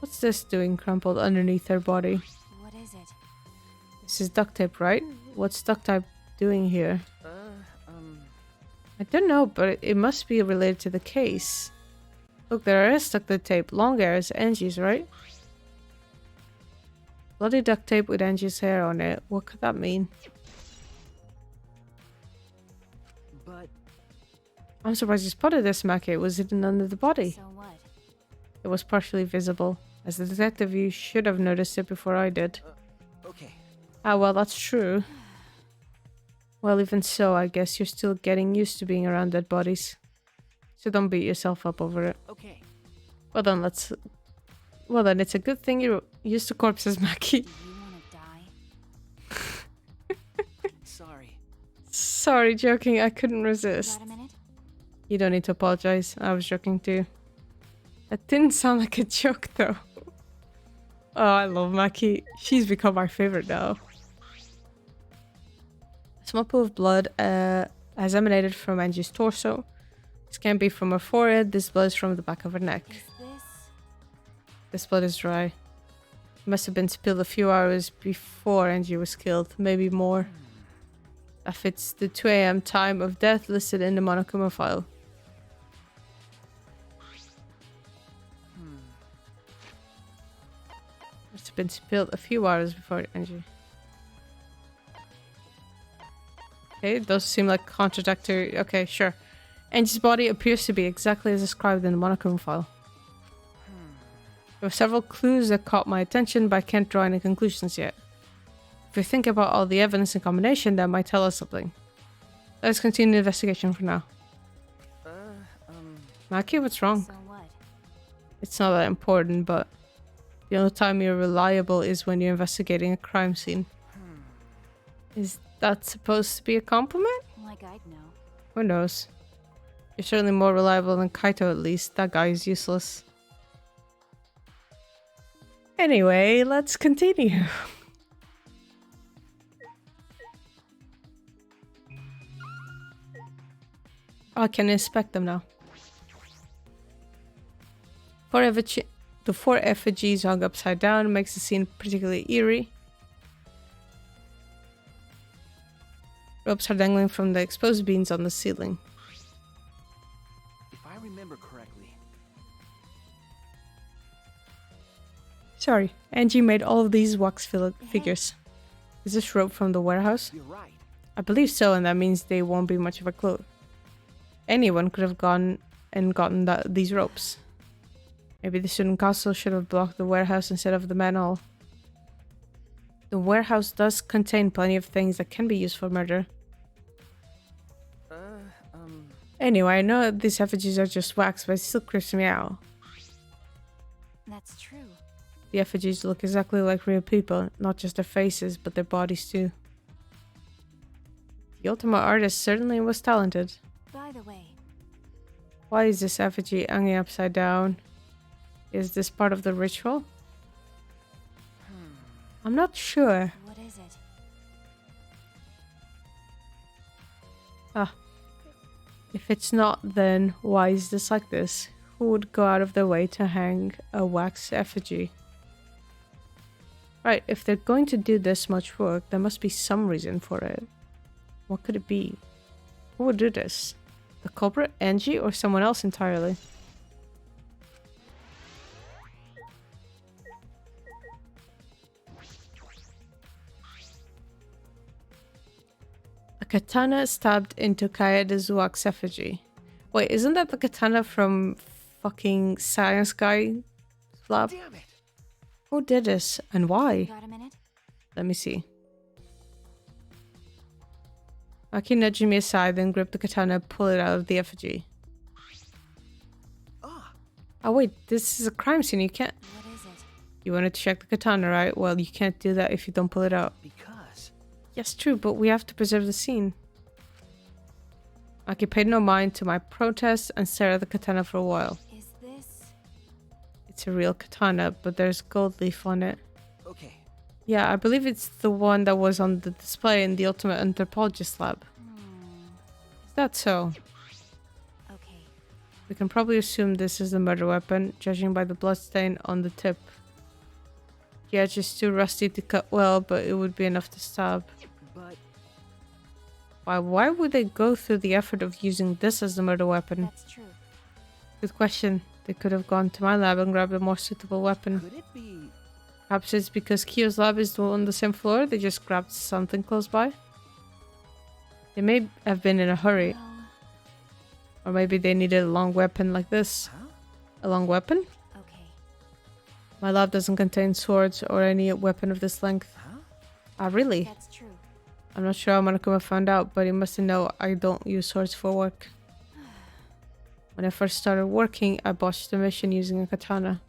Speaker 1: What's this doing crumpled underneath her body?
Speaker 2: What is it?
Speaker 1: This is duct tape, right? What's duct tape doing here? I don't know, but it must be related to the case. Look, there is duct tape. Long hair is Angie's, right? Bloody duct tape with Angie's hair on it. What could that mean?
Speaker 4: But
Speaker 1: I'm surprised you spotted this, Maki. It was hidden under the body.
Speaker 2: So what?
Speaker 1: It was partially visible. As the detective, you should have noticed it before I did.
Speaker 4: okay.
Speaker 1: Ah, well, that's true. Well, even so, I guess you're still getting used to being around dead bodies. So don't beat yourself up over it.
Speaker 4: Okay.
Speaker 1: Well then, it's a good thing you're used to corpses, Maki.
Speaker 2: Do you want to die?
Speaker 4: Sorry.
Speaker 1: Sorry, joking. I couldn't resist.
Speaker 2: Got a minute?
Speaker 1: You don't need to apologize. I was joking too. That didn't sound like a joke, though. Oh, I love Maki. She's become my favorite now. A small pool of blood has emanated from Angie's torso. This can't be from her forehead. This blood is from the back of her neck.
Speaker 2: Is this...
Speaker 1: This blood is dry. It must have been spilled a few hours before Angie was killed. Maybe more. That fits the 2 a.m. time of death listed in the Monokuma file. Must have been spilled a few hours before Angie. Okay, those seem like contradictory. Okay, sure. Angie's body appears to be exactly as described in the Monokuma file. There were several clues that caught my attention, but I can't draw any conclusions yet. If we think about all the evidence in combination, that might tell us something. Let's continue the investigation for now. Maki, what's wrong?
Speaker 2: So what?
Speaker 1: It's not that important, but the only time you're reliable is when you're investigating a crime scene. Is that supposed to be a compliment?
Speaker 2: Like I'd know.
Speaker 1: Who knows? You're certainly more reliable than Kaito, at least. That guy is useless. Anyway, let's continue. I can inspect them now. The four effigies hung upside down makes the scene particularly eerie. Ropes are dangling from the exposed beams on the ceiling.
Speaker 4: If I remember correctly.
Speaker 1: Sorry, Angie made all of these wax figures. Is this rope from the warehouse?
Speaker 4: You're right.
Speaker 1: I believe so, and that means they won't be much of a clue. Anyone could have gone and gotten these ropes. Maybe the student council should have blocked the warehouse instead of the manhole. The warehouse does contain plenty of things that can be used for murder. Anyway, I know these effigies are just wax, but it still creeps me out.
Speaker 2: That's true.
Speaker 1: The effigies look exactly like real people, not just their faces, but their bodies too. The ultimate artist certainly was talented.
Speaker 2: By the way,
Speaker 1: Why is this effigy hanging upside down? Is this part of the ritual? I'm not sure.
Speaker 2: what is it?
Speaker 1: If it's not, then why is this like this? Who would go out of their way to hang a wax effigy? Right, if they're going to do this much work, there must be some reason for it. What could it be? Who would do this? The culprit, Angie, or someone else entirely? A katana stabbed into Kaeda's wax effigy. Wait, isn't that the katana from fucking Science Guy Flap?
Speaker 4: Damn it!
Speaker 1: Who did this and why?
Speaker 2: Got a minute?
Speaker 1: Let me see. Aki nudged me aside, then gripped the katana and pulled it out of the effigy.
Speaker 4: Ah,
Speaker 1: Oh wait, this is a crime scene, you can't...
Speaker 2: What is it?
Speaker 1: You wanted to check the katana, right? Well, you can't do that if you don't pull it out.
Speaker 4: because.
Speaker 1: Yes, true, but we have to preserve the scene. Aki paid no mind to my protest and stared at the katana for a while.
Speaker 2: Is this...
Speaker 1: It's a real katana, but there's gold leaf on it.
Speaker 4: Okay.
Speaker 1: Yeah, I believe it's the one that was on the display in the Ultimate Anthropologist lab. Is that so?
Speaker 2: Okay.
Speaker 1: We can probably assume this is the murder weapon, judging by the bloodstain on the tip. The edge is too rusty to cut well, but it would be enough to stab.
Speaker 4: But
Speaker 1: Why would they go through the effort of using this as the murder weapon?
Speaker 2: That's true.
Speaker 1: Good question. They could have gone to my lab and grabbed a more suitable weapon.
Speaker 4: could it be?
Speaker 1: Perhaps it's because Kyo's lab is on the same floor, they just grabbed something close by. They may have been in a hurry,
Speaker 2: Well,
Speaker 1: or maybe they needed a long weapon like this.
Speaker 4: Huh?
Speaker 1: A long weapon?
Speaker 2: okay.
Speaker 1: My lab doesn't contain swords or any weapon of this length.
Speaker 4: Huh?
Speaker 1: Ah, really?
Speaker 2: That's true.
Speaker 1: I'm not sure how Monokuma found out, but he must know I don't use swords for work. When I first started working, I botched the mission using a katana.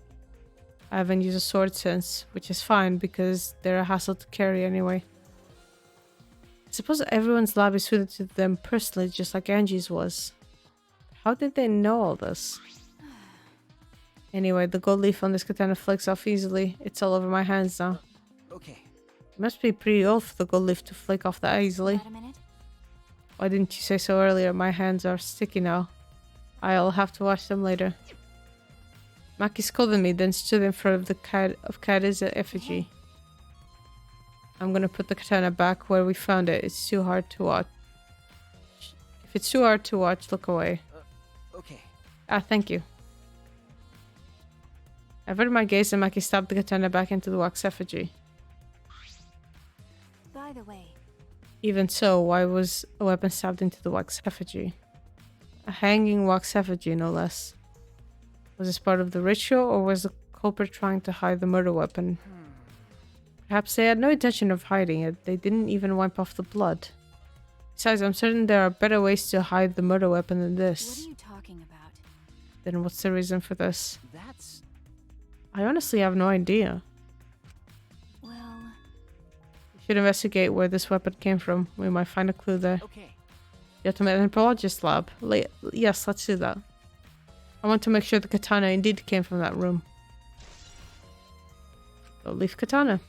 Speaker 1: I haven't used a sword since, which is fine because they're a hassle to carry anyway. I suppose everyone's lab is suited to them personally, just like Angie's was. How did they know all this? Anyway, the gold leaf on this katana flakes off easily. It's all over my hands now.
Speaker 4: Okay.
Speaker 1: It must be pretty old for the gold leaf to flake off that easily.
Speaker 2: Got a minute?
Speaker 1: Why didn't you say so earlier? My hands are sticky now. I'll have to wash them later. Maki scolded me, then stood in front of the Kaeda's effigy. I'm gonna put the katana back where we found it. It's too hard to watch. If it's too hard to watch, look away.
Speaker 4: Okay.
Speaker 1: Ah, thank you. I averted my gaze and Maki stabbed the katana back into the wax effigy.
Speaker 2: By the way,
Speaker 1: Even so, why was a weapon stabbed into the wax effigy? A hanging wax effigy, no less. Was this part of the ritual, or was the culprit trying to hide the murder weapon? Perhaps they had no intention of hiding it. They didn't even wipe off the blood. Besides, I'm certain there are better ways to hide the murder weapon than
Speaker 2: what are
Speaker 1: this.
Speaker 2: you talking about?
Speaker 1: Then what's the reason for this?
Speaker 4: That's.
Speaker 1: I honestly have no idea.
Speaker 2: Well,
Speaker 1: We should investigate where this weapon came from. We might find a clue there.
Speaker 4: Okay.
Speaker 1: The Ultimate Anthropologist lab. Yes, let's do that. I want to make sure the katana indeed came from that room. Gold leaf katana.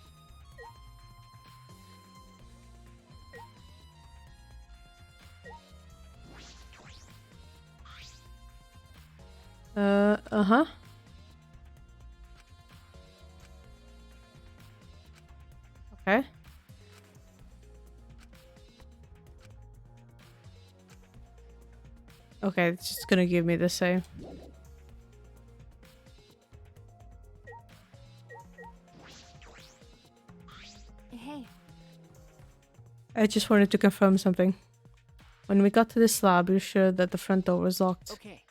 Speaker 1: Okay. Okay, it's just gonna give me the same.
Speaker 2: Hey.
Speaker 1: I just wanted to confirm something. When we got to this lab, you're sure that the front door was locked?
Speaker 4: Okay.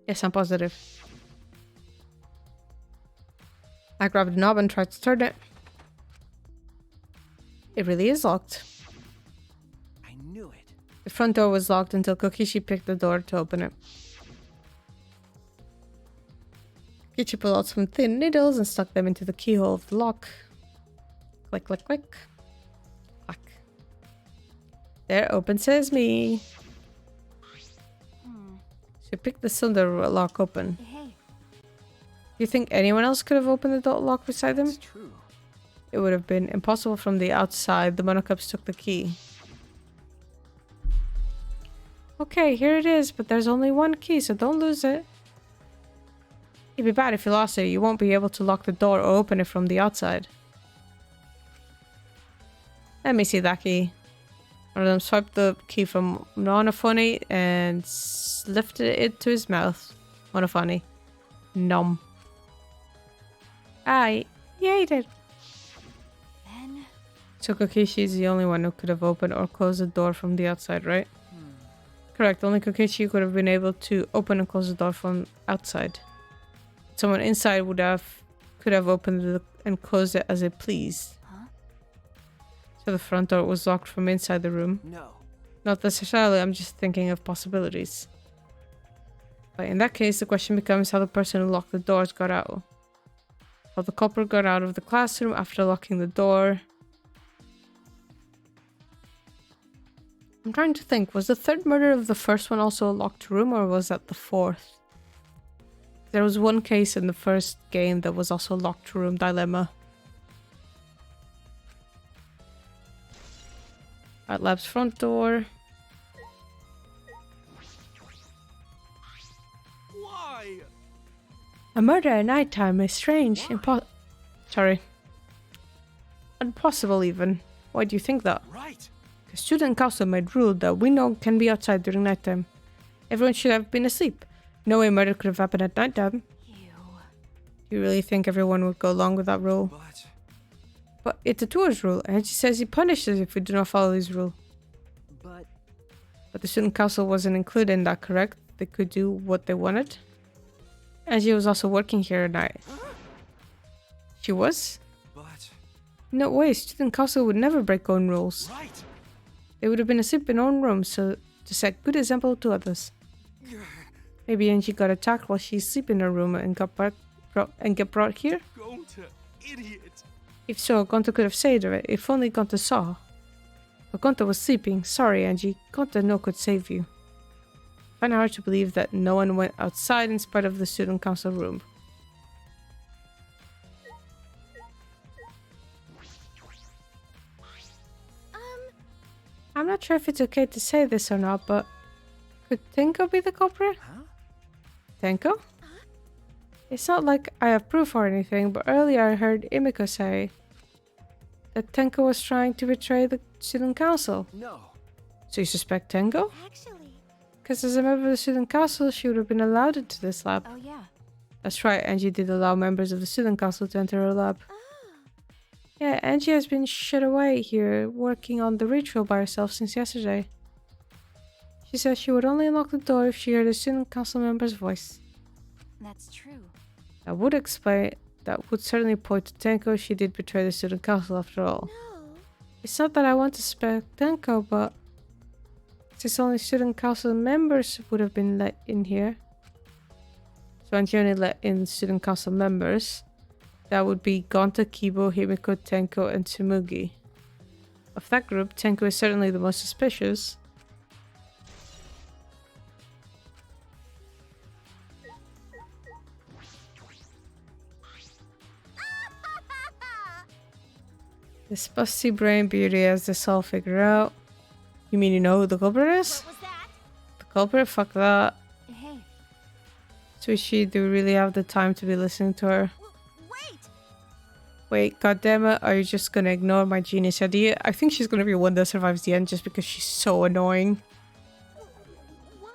Speaker 1: Yes, I'm positive. I grabbed the knob and tried to turn it. It really is locked.
Speaker 4: I knew it.
Speaker 1: The front door was locked until Kokishi picked the door to open it. Kokishi pulled out some thin needles and stuck them into the keyhole of the lock. Click, click, click. Clack. There, open sesame. She picked the cylinder lock open.
Speaker 2: Hey.
Speaker 1: You think anyone else could have opened the door lock beside them?
Speaker 4: It's true.
Speaker 1: It would have been impossible from the outside. The monocups took the key. Okay, here it is, but there's only one key, so don't lose it. It'd be bad if you lost it. You won't be able to lock the door or open it from the outside. Let me see that key. One of them swiped the key from Monofony and lifted it to his mouth. Monofony. Nom. Yeah, he did.
Speaker 2: Then.
Speaker 1: So Kokishi is the only one who could have opened or closed the door from the outside, right? Correct, only Kokishi could have been able to open and close the door from outside. Someone inside could have opened it and closed it as it pleased.
Speaker 2: Huh?
Speaker 1: So the front door was locked from inside the room.
Speaker 4: No.
Speaker 1: Not necessarily, I'm just thinking of possibilities. But in that case, the question becomes how the person who locked the doors got out. How the culprit got out of the classroom after locking the door. I'm trying to think, was the third murder of the first one also a locked room, or was that the fourth? There was one case in the first game that was also a locked room dilemma. Art Lab's front door.
Speaker 3: Why?
Speaker 1: A murder at nighttime is strange. Impossible even. Why do you think that?
Speaker 3: Right.
Speaker 1: The student council made rule that we know can be outside during nighttime. Everyone should have been asleep. No way murder could have happened at nighttime.
Speaker 2: You.
Speaker 1: Do you really think everyone would go along with that rule? But it's a tour's rule, and she says he punishes if we do not follow his rule. But the student council wasn't included in that, correct? They could do what they wanted. And she was also working here at night. She was?
Speaker 3: But
Speaker 1: No way, student council would never break own rules.
Speaker 3: right.
Speaker 1: They would have been asleep in own rooms, so to set good example to others. Maybe Angie got attacked while she's asleep in her room and got brought here?
Speaker 3: Gonta, idiot.
Speaker 1: If so, Gonta could have saved her, if only Gonta saw. But Gonta was sleeping. Sorry, Angie. Gonta no could save you. I find it hard to believe that no one went outside in spite of the student council room. I'm not sure if it's okay to say this or not, but could Tenko be the culprit?
Speaker 4: Huh?
Speaker 1: Tenko? It's not like I have proof or anything, but earlier I heard Imiko say that Tenko was trying to betray the student council.
Speaker 4: No.
Speaker 1: So you suspect Tenko?
Speaker 2: Actually.
Speaker 1: Because as a member of the student council, she would have been allowed into this lab.
Speaker 2: Oh, yeah.
Speaker 1: That's right, Angie did allow members of the student council to enter her lab.
Speaker 2: Ah.
Speaker 1: Yeah, Angie has been shut away here, working on the ritual by herself since yesterday. She said she would only unlock the door if she heard a student council member's voice.
Speaker 2: That's true.
Speaker 1: That would certainly point to Tenko. She did betray the student council after all.
Speaker 2: No.
Speaker 1: It's not that I want to suspect Tenko, but since only student council members would have been let in here, so Angie only let in student council members, that would be Gonta, Kibo, Himiko, Tenko, and Tsumugi. Of that group, Tenko is certainly the most suspicious. This busty brain beauty has this all figured out. You mean you know who the culprit is?
Speaker 2: What was that?
Speaker 1: The culprit? Fuck that.
Speaker 2: Hey.
Speaker 1: Suishi, do we really have the time to be listening to her?
Speaker 2: Wait!
Speaker 1: Wait, goddammit, are you just gonna ignore my genius idea? I think she's gonna be one that survives the end just because she's so annoying.
Speaker 2: What?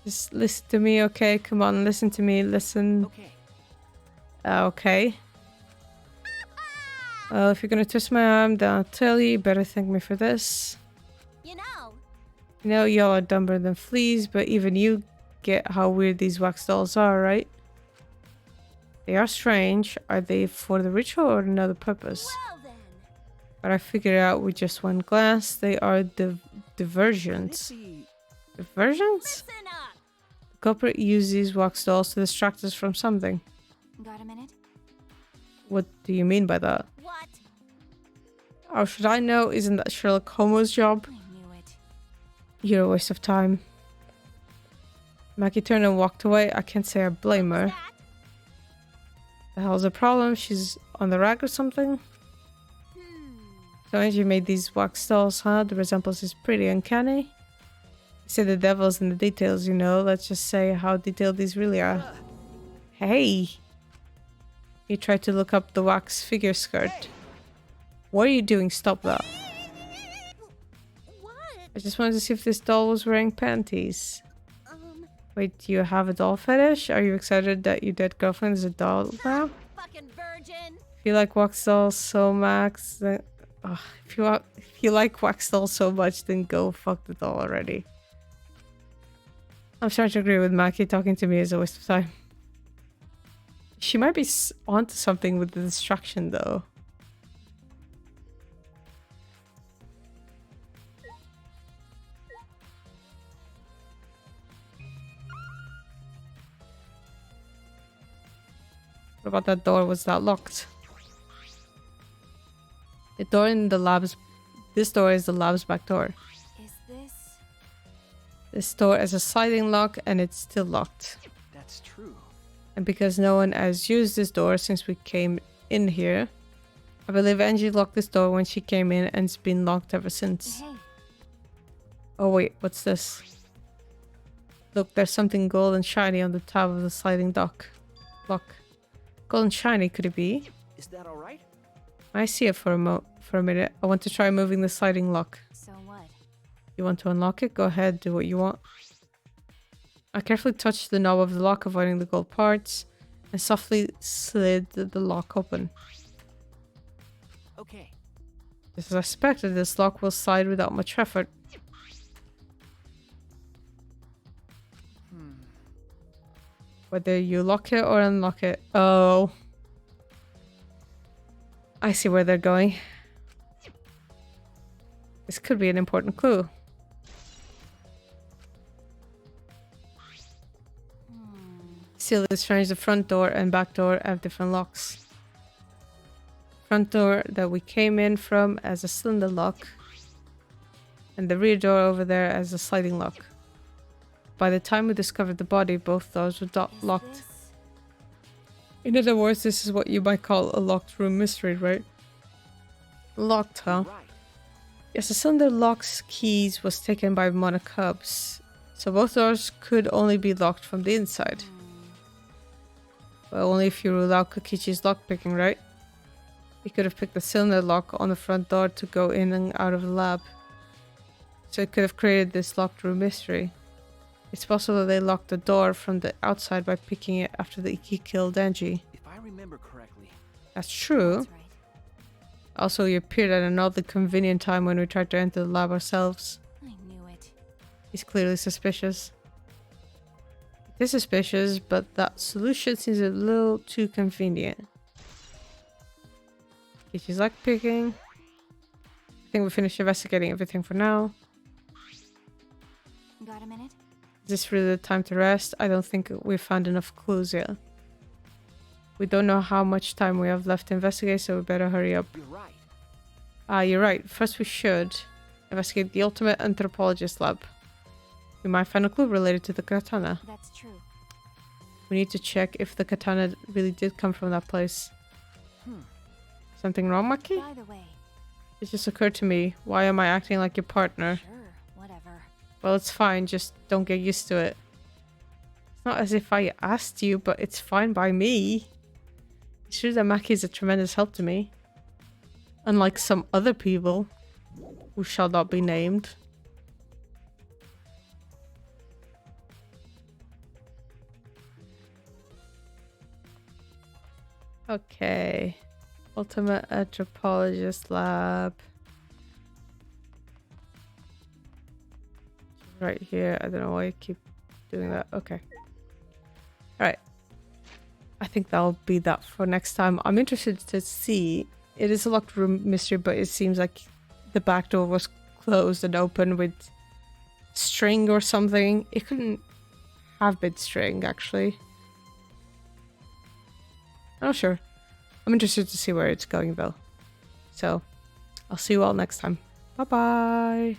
Speaker 1: Just listen to me, okay? Come on, listen to me, listen.
Speaker 4: Okay.
Speaker 1: Okay. Well, if you're gonna twist my arm, then I'll tell you, you better thank me for this.
Speaker 2: You know.
Speaker 1: You know, y'all are dumber than fleas, but even you get how weird these wax dolls are, right? They are strange. Are they for the ritual or another purpose?
Speaker 2: Well then.
Speaker 1: But I figured out with just one glance, they are
Speaker 4: Could
Speaker 1: diversions.
Speaker 4: it be...
Speaker 1: Diversions?
Speaker 2: Listen up.
Speaker 1: The culprit used these wax dolls to distract us from something.
Speaker 2: Got a minute?
Speaker 1: What do you mean by that?
Speaker 2: What?
Speaker 1: How should I know? Isn't that Sherlock Holmes' job?
Speaker 2: I knew it.
Speaker 1: You're a waste of time. Maggie turned and walked away. I can't say I blame her.
Speaker 2: That?
Speaker 1: The hell's the problem? She's on the rag or something? So Angie made these wax dolls, huh? The resemblance is pretty uncanny. You say the devil's in the details, you know. Let's just say how detailed these really are. Hey! You tried to look up the wax figure skirt. What are you doing? Stop that.
Speaker 2: What?
Speaker 1: I just wanted to see if this doll was wearing panties.
Speaker 2: Um,
Speaker 1: Wait, do you have a doll fetish? Are you excited that your dead girlfriend is a doll now?
Speaker 2: fucking virgin.
Speaker 1: If you like wax dolls so max, then... Ugh, if you like wax dolls so much, then go fuck the doll already. I'm starting to agree with Maki. Talking to me is a waste of time. She might be onto something with the distraction, though. What about that door? Was that locked? The door in the lab's... This door is the lab's back door.
Speaker 2: Is this?
Speaker 1: This door has a sliding lock and it's still locked.
Speaker 4: That's true.
Speaker 1: And because no one has used this door since we came in here, I believe Angie locked this door when she came in and it's been locked ever since.
Speaker 2: Hey.
Speaker 1: Oh wait, what's this? Look, there's something gold and shiny on the top of the sliding lock. Gold and shiny, could it be?
Speaker 4: Is that all right?
Speaker 1: I see it for a minute. I want to try moving the sliding lock.
Speaker 2: So what?
Speaker 1: You want to unlock it? Go ahead, do what you want. I carefully touched the knob of the lock, avoiding the gold parts, and softly slid the lock open.
Speaker 4: Okay.
Speaker 1: Just as I expected, this lock will slide without much effort. Whether you lock it or unlock it. Oh. I see where they're going. This could be an important clue. Still, it's strange. The front door and back door have different locks. Front door that we came in from as a cylinder lock, and the rear door over there as a sliding lock. By the time we discovered the body, both doors were locked.
Speaker 2: This?
Speaker 1: In other words, this is what you might call a locked room mystery, right? Locked, huh?
Speaker 4: Right.
Speaker 1: Yes, the cylinder lock's keys was taken by Mona Cubs, so both doors could only be locked from the inside. Well, only if you rule out Kokichi's lockpicking, right? He could have picked the cylinder lock on the front door to go in and out of the lab. So it could have created this locked room mystery. It's possible they locked the door from the outside by picking it after he killed Angie.
Speaker 4: If I remember correctly.
Speaker 1: That's true.
Speaker 2: That's right.
Speaker 1: Also, he appeared at an oddly convenient time when we tried to enter the lab ourselves.
Speaker 2: I knew it.
Speaker 1: He's clearly suspicious. It is suspicious, but that solution seems a little too convenient. Okay, she's like picking. I think we finished investigating everything for now.
Speaker 2: Got a minute?
Speaker 1: Is this really the time to rest? I don't think we've found enough clues yet. We don't know how much time we have left to investigate, so we better hurry up.
Speaker 4: You're right.
Speaker 1: You're right. First we should investigate the ultimate anthropologist lab. We might find a clue related to the katana.
Speaker 2: That's true.
Speaker 1: We need to check if the katana really did come from that place. Something wrong, Maki?
Speaker 2: By the way,
Speaker 1: It just occurred to me. Why am I acting like your partner?
Speaker 2: sure, whatever.
Speaker 1: Well, it's fine. Just don't get used to it. It's not as if I asked you, but it's fine by me. Sure that Maki is a tremendous help to me. Unlike some other people who shall not be named. Okay. Ultimate Anthropologist Lab. Right here. I don't know why I keep doing that. Okay. Alright. I think that'll be that for next time. I'm interested to see. It is a locked room mystery, but it seems like the back door was closed and open with string or something. It couldn't have been string, actually. I'm not sure. I'm interested to see where it's going, though. So, I'll see you all next time. Bye-bye!